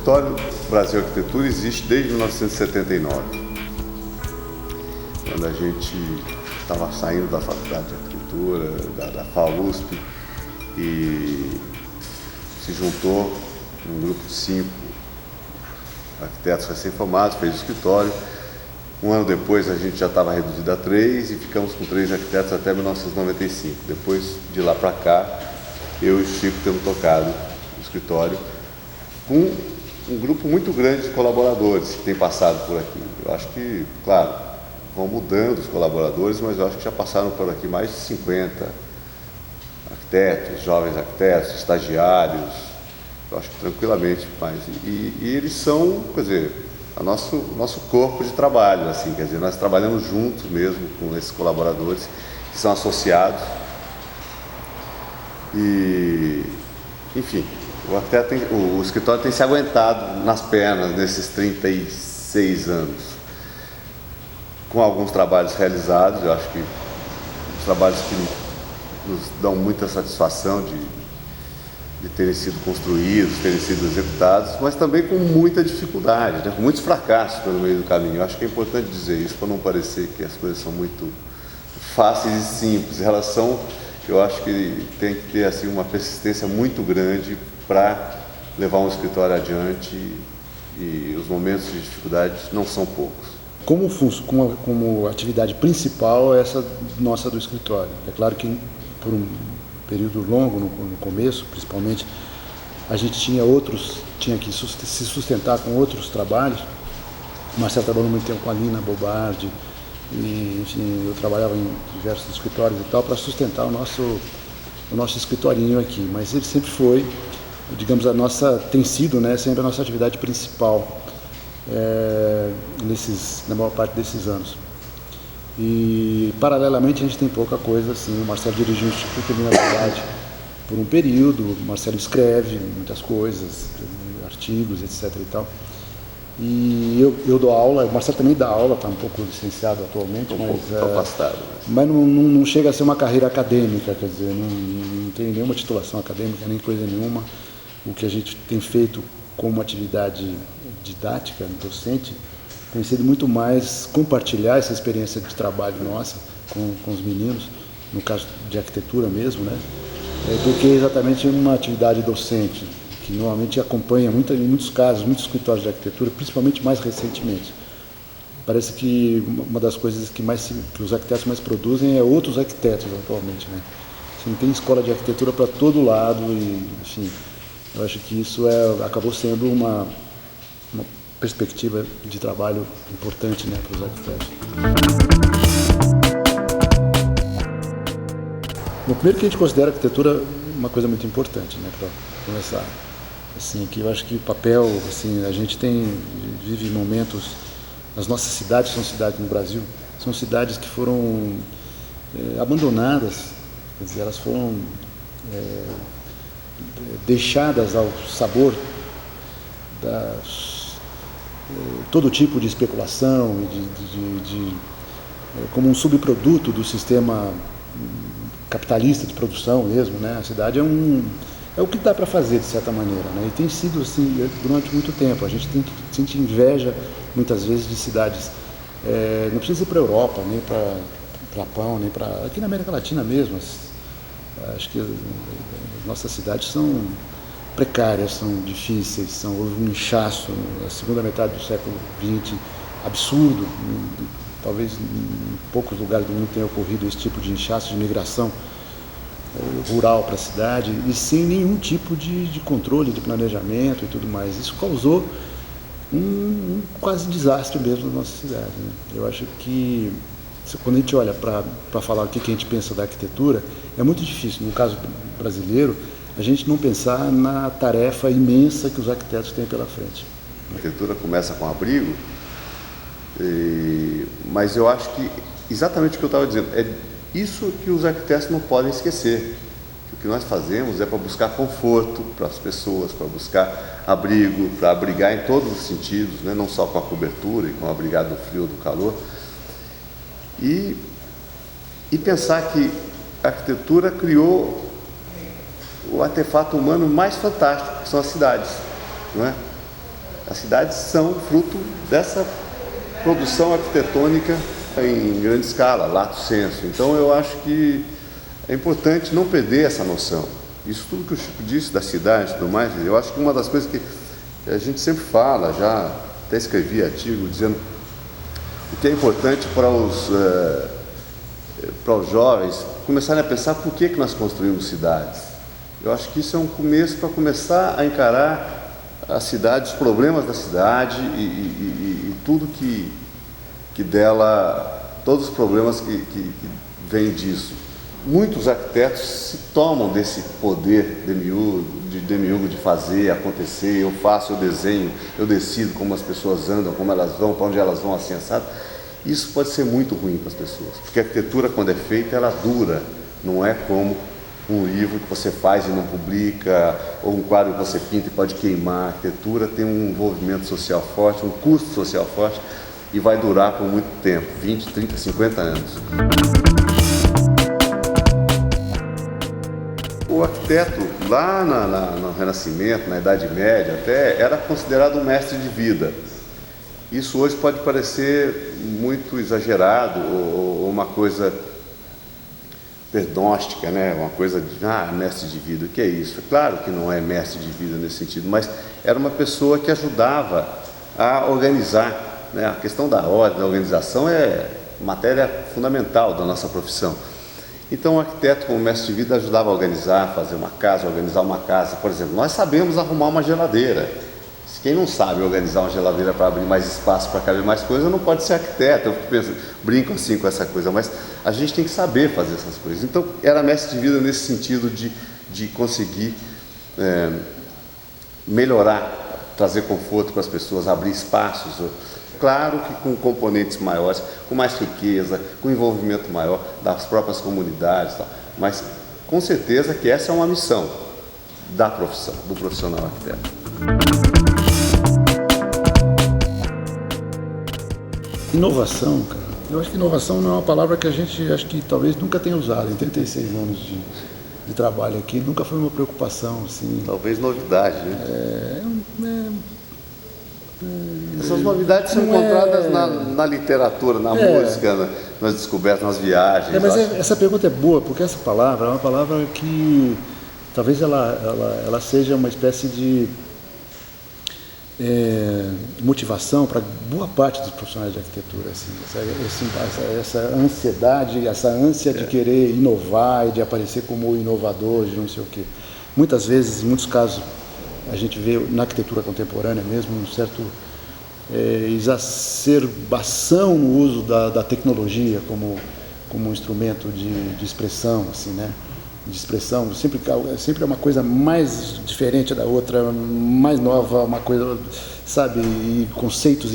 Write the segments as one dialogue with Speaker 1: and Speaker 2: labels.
Speaker 1: escritório Brasil Arquitetura existe desde 1979, quando a gente estava saindo da Faculdade de Arquitetura, da FAUSP, e se juntou um grupo de 5 arquitetos recém-formados, fez o escritório. Um ano depois a gente já estava reduzido a 3 e ficamos com 3 arquitetos até 1995. Depois de lá para cá, eu e o Chico temos tocado o escritório com um grupo muito grande de colaboradores que tem passado por aqui. Eu acho que, claro, vão mudando os colaboradores, mas eu acho que já passaram por aqui mais de 50 arquitetos, jovens arquitetos, estagiários, eu acho que tranquilamente mais. E eles são, quer dizer, o nosso corpo de trabalho, assim, quer dizer, nós trabalhamos juntos mesmo com esses colaboradores que são associados. E, enfim, o escritório tem se aguentado nas pernas nesses 36 anos, com alguns trabalhos realizados. Eu acho que os trabalhos que nos dão muita satisfação de terem sido construídos, terem sido executados, mas também com muita dificuldade, né? Com muitos fracassos pelo meio do caminho. Eu acho que é importante dizer isso para não parecer que as coisas são muito fáceis e simples. Elas são, eu acho que tem que ter assim, uma persistência muito grande para levar um escritório adiante, e os momentos de dificuldade não são poucos.
Speaker 2: Como atividade principal essa nossa do escritório. É claro que por um período longo, no começo, principalmente, a gente tinha que se sustentar com outros trabalhos. O Marcelo trabalhou muito tempo com a Lina Bobardi, e, enfim, eu trabalhava em diversos escritórios e tal, para sustentar o nosso escritorinho aqui. Mas ele sempre foi, digamos, tem sido, né, sempre a nossa atividade principal na maior parte desses anos. E, paralelamente, a gente tem pouca coisa, assim. O Marcelo dirigiu o Instituto de Criminalidade por um período, o Marcelo escreve muitas coisas, artigos, etc. e tal. E eu dou aula, o Marcelo também dá aula, está um pouco licenciado atualmente,
Speaker 1: afastado.
Speaker 2: Mas não chega a ser uma carreira acadêmica, quer dizer, não tem nenhuma titulação acadêmica, nem coisa nenhuma. O que a gente tem feito como atividade didática, docente, tem sido muito mais compartilhar essa experiência de trabalho nossa com os meninos, no caso de arquitetura mesmo, né? Do que exatamente uma atividade docente, que normalmente acompanha, em muitos casos, muitos escritórios de arquitetura, principalmente mais recentemente. Parece que uma das coisas que os arquitetos mais produzem é outros arquitetos atualmente, né? Assim, tem escola de arquitetura para todo lado e, enfim, eu acho que isso acabou sendo uma perspectiva de trabalho importante, né, para os arquitetos. Bom, primeiro que a gente considera a arquitetura uma coisa muito importante, né, para começar. Assim, que eu acho que o papel, assim, a gente vive momentos, as nossas cidades são cidades no Brasil, são cidades que foram abandonadas, quer dizer, elas foram deixadas ao sabor todo tipo de especulação, como um subproduto do sistema capitalista de produção mesmo, né? A cidade é o que dá para fazer, de certa maneira, né? E tem sido assim durante muito tempo. A gente sente inveja, muitas vezes, de cidades, não precisa ir para a Europa, nem para o Japão, nem para... Aqui na América Latina mesmo, acho que as nossas cidades são precárias, são difíceis, houve um inchaço na segunda metade do século XX, absurdo. Talvez em poucos lugares do mundo tenha ocorrido esse tipo de inchaço, de migração rural para a cidade, e sem nenhum tipo de controle, de planejamento e tudo mais. Isso causou um quase desastre mesmo na nossa cidade, né? Eu acho que, quando a gente olha para falar o que a gente pensa da arquitetura, é muito difícil, no caso brasileiro, a gente não pensar na tarefa imensa que os arquitetos têm pela frente.
Speaker 1: A arquitetura começa com abrigo, mas eu acho que exatamente o que eu estava dizendo, é isso que os arquitetos não podem esquecer. O que nós fazemos é para buscar conforto para as pessoas, para buscar abrigo, para abrigar em todos os sentidos, né? Não só com a cobertura e com abrigar do frio ou do calor. E pensar que a arquitetura criou o artefato humano mais fantástico, que são as cidades, não é? As cidades são fruto dessa produção arquitetônica em grande escala, lato sensu. Então eu acho que é importante não perder essa noção. Isso tudo que o Chico disse da cidade e tudo mais, eu acho que uma das coisas que a gente sempre fala, já até escrevi artigo dizendo o que é importante para os jovens começarem a pensar por que nós construímos cidades. Eu acho que isso é um começo para começar a encarar a cidade, os problemas da cidade e tudo que dela, todos os problemas que vêm disso. Muitos arquitetos se tomam desse poder demiurgo de fazer acontecer. Eu faço, eu desenho, eu decido como as pessoas andam, como elas vão, para onde elas vão, assim, assado. Isso pode ser muito ruim para as pessoas, porque a arquitetura, quando é feita, ela dura, não é como um livro que você faz e não publica, ou um quadro que você pinta e pode queimar. A arquitetura tem um envolvimento social forte, um custo social forte, e vai durar por muito tempo, 20, 30, 50 anos. O arquiteto, lá no Renascimento, na Idade Média, até era considerado um mestre de vida. Isso hoje pode parecer muito exagerado, ou uma coisa pernóstica, né? Uma coisa de, mestre de vida, o que é isso? É claro que não é mestre de vida nesse sentido, mas era uma pessoa que ajudava a organizar, né? A questão da ordem, da organização é matéria fundamental da nossa profissão. Então o arquiteto, como mestre de vida, ajudava a organizar, fazer uma casa, organizar uma casa. Por exemplo, nós sabemos arrumar uma geladeira. Quem não sabe organizar uma geladeira para abrir mais espaço, para caber mais coisas, não pode ser arquiteto. Eu brinco assim com essa coisa, mas a gente tem que saber fazer essas coisas. Então, era mestre de vida nesse sentido de conseguir melhorar, trazer conforto para as pessoas, abrir espaços. Claro que com componentes maiores, com mais riqueza, com envolvimento maior das próprias comunidades, tal. Mas com certeza que essa é uma missão da profissão, do profissional arquiteto.
Speaker 2: Inovação, cara. Eu acho que inovação não é uma palavra que a gente, acho que talvez nunca tenha usado. Em 36 anos de trabalho aqui, nunca foi uma preocupação, assim.
Speaker 1: Talvez novidade, né? Essas novidades são encontradas na literatura, na música, nas descobertas, nas viagens.
Speaker 2: Mas essa pergunta é boa, porque essa palavra é uma palavra que talvez ela seja uma espécie de motivação para boa parte dos profissionais de arquitetura, assim, essa ansiedade, essa ânsia de querer inovar e de aparecer como inovador, de não sei o quê. Muitas vezes, em muitos casos, a gente vê na arquitetura contemporânea mesmo um certo exacerbação no uso da tecnologia como um instrumento de expressão, assim, né? De expressão, sempre é uma coisa mais diferente da outra, mais nova, uma coisa, sabe, e conceitos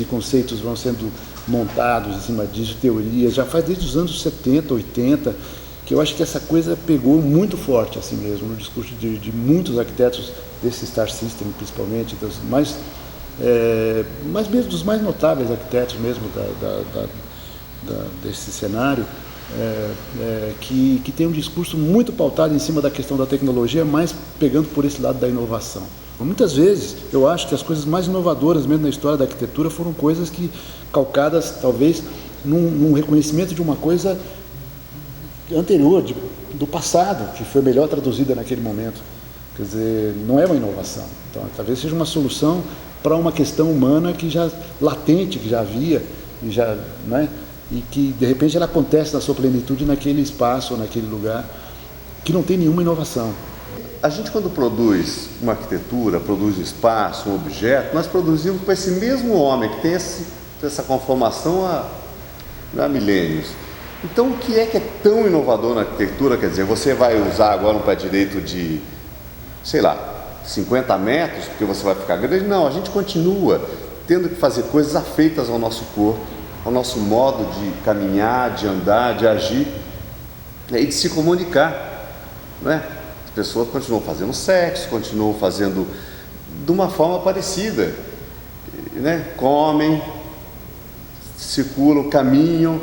Speaker 2: vão sendo montados em cima disso, teorias, já faz desde os anos 70, 80, que eu acho que essa coisa pegou muito forte assim mesmo, no discurso de muitos arquitetos desse Star System, principalmente, mas mesmo dos mais notáveis arquitetos mesmo desse cenário, que tem um discurso muito pautado em cima da questão da tecnologia, mas pegando por esse lado da inovação. Muitas vezes eu acho que as coisas mais inovadoras mesmo na história da arquitetura foram coisas que calcadas talvez num reconhecimento de uma coisa anterior, do passado, que foi melhor traduzida naquele momento. Quer dizer, não é uma inovação. Então, talvez seja uma solução para uma questão humana que já latente, que já havia, e já, né? E que de repente ela acontece na sua plenitude naquele espaço, naquele lugar, que não tem nenhuma inovação.
Speaker 1: A gente, quando produz uma arquitetura, produz um espaço, um objeto, nós produzimos com esse mesmo homem que tem essa conformação há milênios. Então, o que é tão inovador na arquitetura? Quer dizer, você vai usar agora um pé direito de, sei lá, 50 metros, porque você vai ficar grande? Não, a gente continua tendo que fazer coisas afeitas ao nosso corpo, ao nosso modo de caminhar, de andar, de agir e de se comunicar, não é? As pessoas continuam fazendo sexo, continuam fazendo de uma forma parecida, né? Comem, circulam, caminham,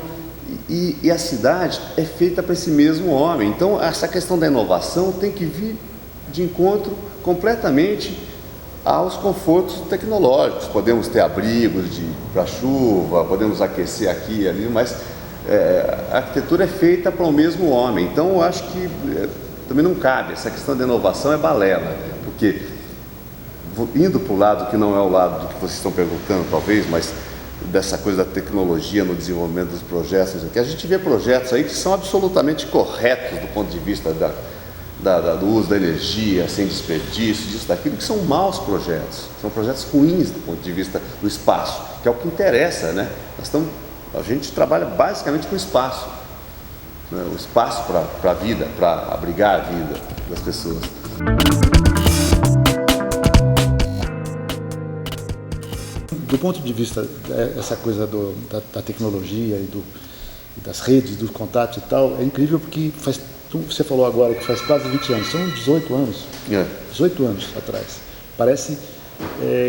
Speaker 1: e a cidade é feita para esse mesmo homem. Então essa questão da inovação tem que vir de encontro completamente há os confortos tecnológicos, podemos ter abrigos para chuva, podemos aquecer aqui e ali, mas a arquitetura é feita para o mesmo homem, então eu acho que também não cabe, essa questão de inovação é balela, porque indo para o lado que não é o lado do que vocês estão perguntando talvez, mas dessa coisa da tecnologia no desenvolvimento dos projetos, a gente vê projetos aí que são absolutamente corretos do ponto de vista do uso da energia, sem desperdício, disso, daquilo, que são maus projetos, são projetos ruins do ponto de vista do espaço, que é o que interessa, né? A gente trabalha basicamente com espaço, né? O espaço para a vida, para abrigar a vida das pessoas.
Speaker 2: Do ponto de vista dessa coisa da tecnologia e das redes, dos contatos e tal, é incrível porque você falou agora que faz quase 20 anos, são 18 anos, 18 anos atrás, parece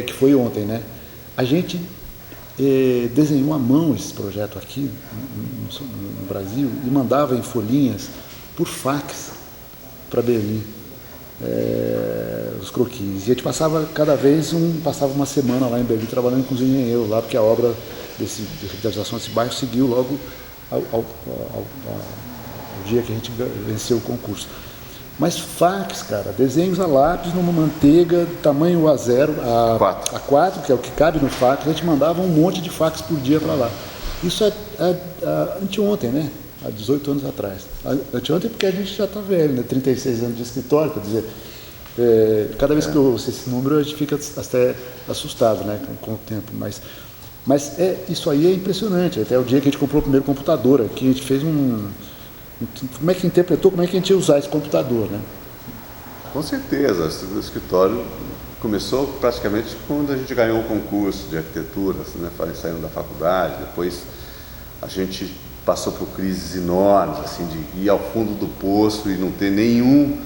Speaker 2: que foi ontem, né? A gente desenhou à mão esse projeto aqui no Brasil e mandava em folhinhas por fax para Berlim. Os croquis. E a gente passava passava uma semana lá em Berlim trabalhando com os engenheiros lá, porque a obra de revitalização desse bairro seguiu logo ao dia que a gente venceu o concurso. Mas fax, cara, desenhos a lápis numa manteiga, tamanho A0, A4, que é o que cabe no fax, a gente mandava um monte de fax por dia para lá. Isso é anteontem, né? Há 18 anos atrás. Anteontem porque a gente já está velho, né? 36 anos de escritório, quer dizer, cada vez que eu ouço esse número a gente fica até assustado, né? Com o tempo, mas isso aí é impressionante. Até o dia que a gente comprou o primeiro computador aqui, a gente fez como é que interpretou, como é que a gente ia usar esse computador, né?
Speaker 1: Com certeza, o escritório começou praticamente quando a gente ganhou o concurso de arquitetura, né? Saindo da faculdade, depois a gente passou por crises enormes, assim, de ir ao fundo do poço e não ter nenhum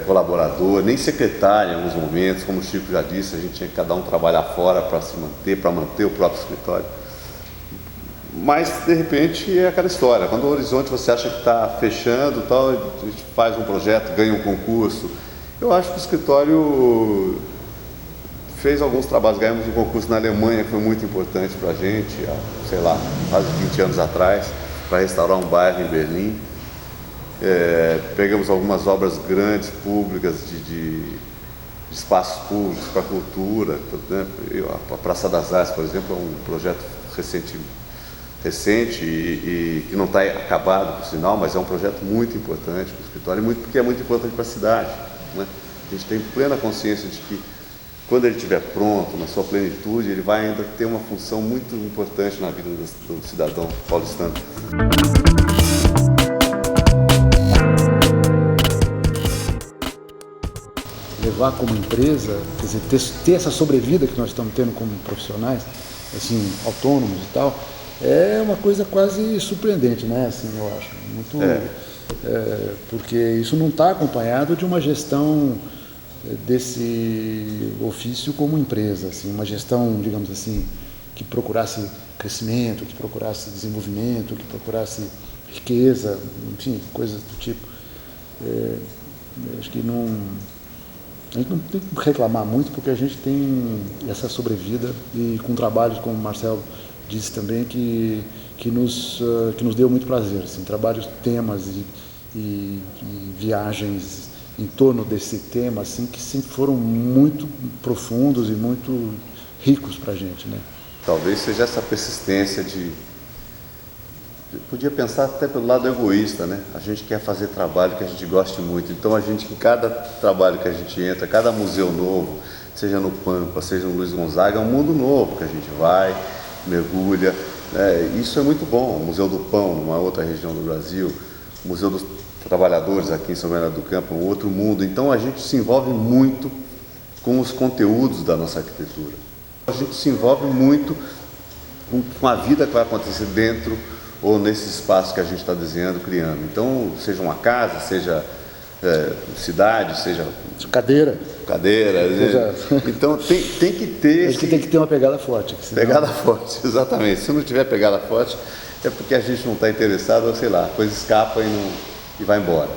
Speaker 1: colaborador, nem secretário em alguns momentos, como o Chico já disse, a gente tinha que cada um trabalhar fora para se manter, para manter o próprio escritório. Mas, de repente, é aquela história, quando o horizonte você acha que está fechando, tal, a gente faz um projeto, ganha um concurso. Eu acho que o escritório fez alguns trabalhos, ganhamos um concurso na Alemanha, que foi muito importante para a gente, há, sei lá, quase 20 anos atrás, para restaurar um bairro em Berlim. Pegamos algumas obras grandes, públicas, de espaços públicos para a cultura, né? A Praça das Artes, por exemplo, é um projeto recente e que não está acabado, por sinal, mas é um projeto muito importante para o escritório, porque é muito importante para a cidade, né? A gente tem plena consciência de que quando ele estiver pronto, na sua plenitude, ele vai ainda ter uma função muito importante na vida do cidadão paulistano.
Speaker 2: Levar como empresa, quer dizer, ter essa sobrevida que nós estamos tendo como profissionais, assim, autônomos e tal, é uma coisa quase surpreendente, né? Assim, eu acho. Porque isso não está acompanhado de uma gestão desse ofício como empresa, assim, uma gestão, digamos assim, que procurasse crescimento, que procurasse desenvolvimento, que procurasse riqueza, enfim, coisas do tipo. Acho que a gente não tem que reclamar muito, porque a gente tem essa sobrevida e com trabalhos, como o Marcelo disse também, que nos deu muito prazer, assim, trabalhos, temas e viagens em torno desse tema, assim, que sempre foram muito profundos e muito ricos para a gente, né?
Speaker 1: Talvez seja essa persistência podia pensar até pelo lado egoísta, né? A gente quer fazer trabalho que a gente goste muito, então a gente, em cada trabalho que a gente entra, cada museu novo, seja no Pampa, seja no Luiz Gonzaga, é um mundo novo que a gente vai, mergulha, né? Isso é muito bom. O Museu do Pão, numa outra região do Brasil, o Museu dos Trabalhadores aqui em São Bernardo do Campo, um outro mundo. Então a gente se envolve muito com os conteúdos da nossa arquitetura. A gente se envolve muito com a vida que vai acontecer dentro ou nesse espaço que a gente está desenhando, criando. Então, seja uma casa, seja cidade, seja
Speaker 2: cadeira.
Speaker 1: Então tem que ter.
Speaker 2: Acho que tem que ter uma pegada forte.
Speaker 1: Senão... Pegada forte, exatamente. Se não tiver pegada forte, é porque a gente não está interessado, ou sei lá, a coisa escapa e vai embora.